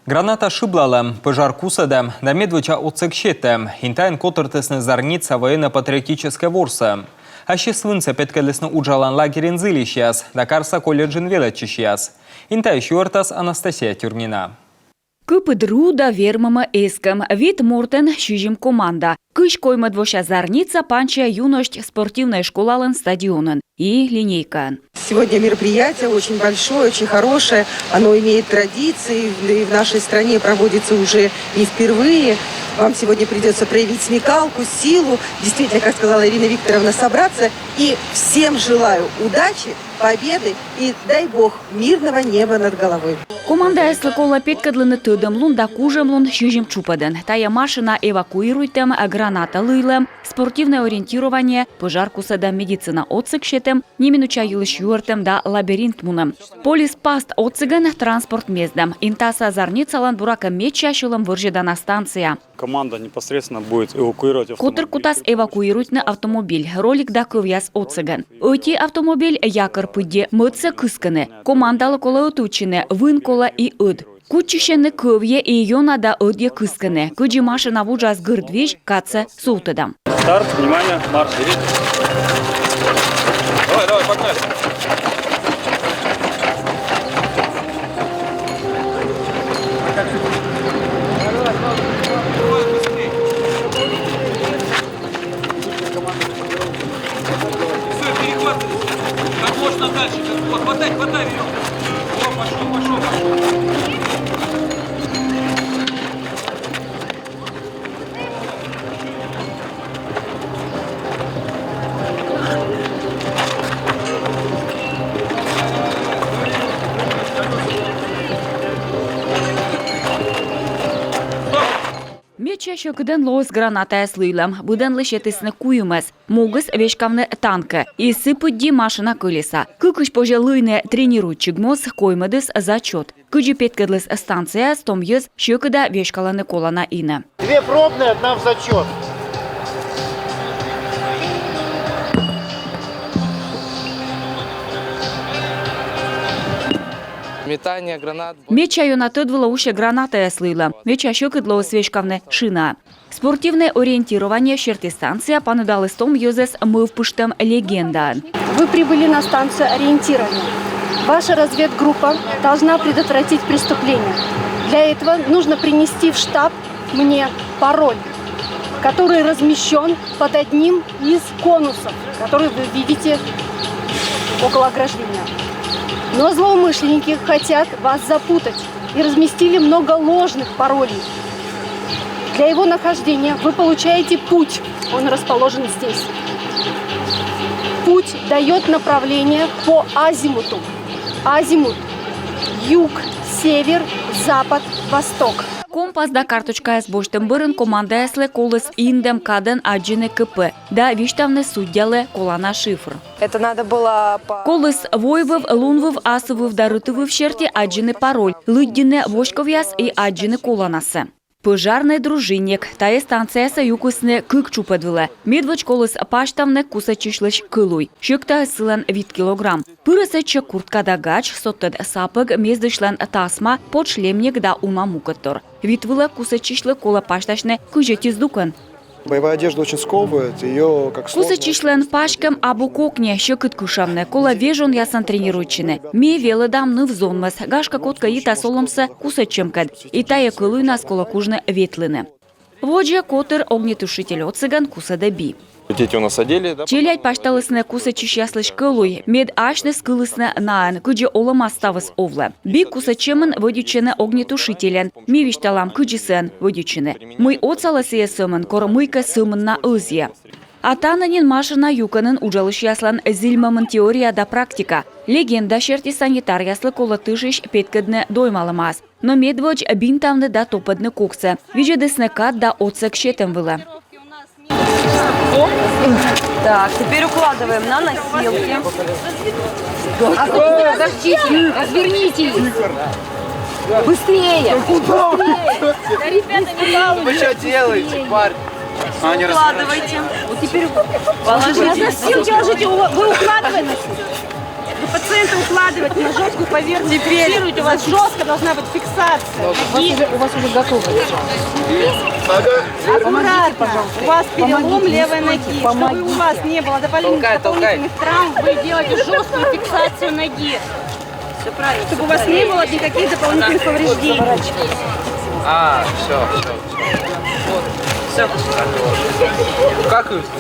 Граната шиблала, пожар кусадем, да медвича оцекщетем, интайн котортесне зарница военно-патриотическая ворса. А ще свинца петкелесне уджалан лагерин зилищас, да карса колледжин величищас. Интай щуартас Анастасия Тюрнина. Кипидру да вермама ескам. Вид Мортен щижим команда. Кыш койма двоша зарница панча юность спортивная школален стадионен и линейка. Сегодня мероприятие очень большое, очень хорошее. Оно имеет традиции и в нашей стране проводится уже не впервые. Вам сегодня придется проявить смекалку, силу. Действительно, как сказала Ирина Викторовна, собраться. И всем желаю удачи, победы и, дай бог, мирного неба над головой. Команда эсликола петкадлыны тыдымлун да кужемлун щижим чупаден. Тая машина эвакуируйтем, граната лыйлем, спортивное ориентирование, пожар кусада медицина отсыкшетем, неминуча юлыш юртем да лабиринт муnem. Полис паст отсыген транспорт мездем. Интаса зарницалан бурака мечащулам выржедана станция. Команда непосредственно будет эвакуировать автомобиль. Котыр кутас эвакуирует на автомобиль. Ролик да кывяс отсыген. Өти автомобиль якор пыдде мыться кысканы. Командалы кола утучины, вын кола и ыд. Кучищены кывье и йона да ыдье кысканы. Кыджи машина вужас гырдвиж каца сутыдам. Старт, внимание, марш. Давай, погнали. Как можно дальше. Вот, хватай веревку. О, пошел. Меча щокден лоз граната слилам, буден лишетисне куюмес, могыс вешкавне танка, и сыпыдди машина колеса. Кыкыш пожалыйне тренируйтчик моз коймадыс зачет. Кыджи петкадлыс станция стом ез щокда вешкаланы колана ине. 2 пробные, 1 в зачет. Метание гранат. Меча йона тыдвала уще граната слила. Меча щокыдло свешкавне шина. Спортивное ориентирование щерти станция панудалы стом езес мывпыштем легенда. Вы прибыли на станцию ориентирования. Ваша разведгруппа должна предотвратить преступление. Для этого нужно принести в штаб мне пароль, который размещен под одним из конусов, который вы видите около ограждения. Но злоумышленники хотят вас запутать и разместили много ложных паролей. Для его нахождения вы получаете путь. Он расположен здесь. Путь дает направление по азимуту. Азимут – юг, север, запад, восток. Компас да карточка с боштем бырын команда эсле колыс индем каден аджины КП. Да виштавне судьяле колана шифр. Это надо было Колыс войвов, лунвов, асывов да рытывов щерти аджины пароль. Лыддине вошковяс и аджины коланасы. Пожарный дружинник, тая станция юкусне кык чупадвиле. Медвоч колыс паштавне кусачишлыш кылуй. Щекта сылен вид килограмм. Пырысычы куртка да гач, соттед сапык, мездышлен тасма, подшлемник да умамукатор. Витвиле кусачишлы кола пашташне кыжетиз дукан. Боевая одежда очень сковывает, ее как сложно. Кусачишлен пашкам абу кокне, щекыт кушамне, кола вежон ясан тренируйчине. Ме веледам нывзонмас, гашка котка ита соломса кусачемкад. И тая кылуй нас кола кужне ветлине. Воджа котыр огнетушитель отсыган кусада би. Дети у нас одели, да? Челядь пашталысне кусачишяслыш кылуй, мед ашне скылысне наан, кыджи олама ставыс овле. Би кусачемын водючене огнетушителен, ми вишталам кыджисен водючене. Мы оцаласы есымын, кор мыйка сымын на ызье. Атананин машина юканын ужалыш яслан зильмамын теория да практика. Легенда щерти санитар яслы кола тышыш петкадне доймалымас. Но медвоч бинтавны да топадны коксы. Вижедесне кат да отсек щетем выле. Так, теперь укладываем на носилки. Подождите, развернитесь. Быстрее! Да, ребята, не Вы что делаете, парень? Укладывайте. Вот теперь Положите. носилки ложите, вы укладываете носилки. Вы пациента укладываете на жесткую поверхность. Фиксируете, у вас жестко должна быть фиксация. У вас уже готово. Аккуратно. У вас перелом левой ноги. Чтобы у вас не было дополнительных травм, вы делаете жесткую фиксацию ноги. Все правильно. Чтобы у вас не было никаких дополнительных повреждений.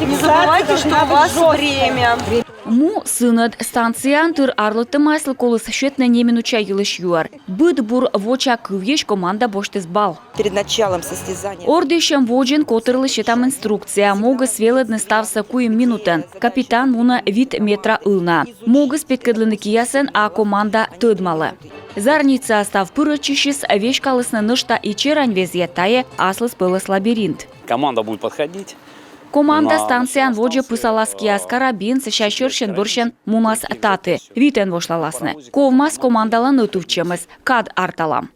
Не забывайте, что у вас время. Му сынат станциян тыр арлыты майсыл колыс шетна неминуча юлыш юар. Быд бур воча кывьеш команда боштыз бал. Перед началом состязания. Ордышем воджин котырлы щетам инструкция. Могыс велыдны ставса куем минутен. Капитан муна вид метра ылна. Могыс петкедлыны киясен, а команда тыдмалы. Зарница став пырычищис вещь калысны нышта и черань везетае аслыс пылыс лабиринт. Команда будет подходить. Команда станциян воджа пысаласкияс карабин сышащыршен бұршен мунас таты. Витен вошлаласны. Ковмас командалан ытувчемыз. Кад арталам.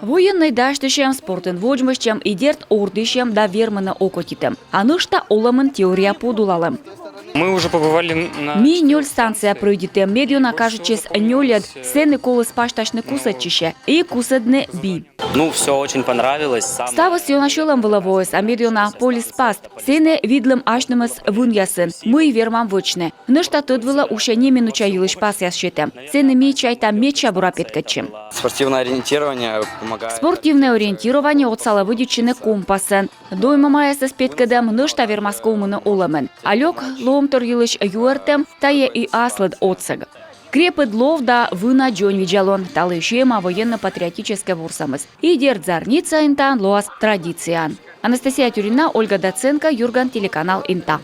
Военный даштышем, спортын воджмышчем и дерт ордышем да вермана окотитем. А нышта оламын теория подулалым. Мы уже побывали на... Ми нёль станция пройдитем медио накажучес нёлед сены колы спашташны кусачище и кусадны би. Ну, все очень понравилось. Ставас ёнашёлам выловоес, а медио на полис паст. Сены видлым ашнымыз вуньясын. Мы вермам вычны. Нышта тыдвыла уша не минуча юлыш пас ясшетем. Сены ми чайта меча бурапеткачим. Спортивное ориентирование помогает. Спортивное ориентирование от сала выдичины компасын. Дойма майасы спеткадам нышта вермасковмыны оламын. Алёк ломтор юлыш юэртем тае и аслыд отсыг. Крепыд лов да вына джон виджалон, талы шема военно-патриотическая вурсамыз. И дерт зарница интан лоас традициян. Анастасия Тюрина, Ольга Доценко, Юрган, телеканал Инта.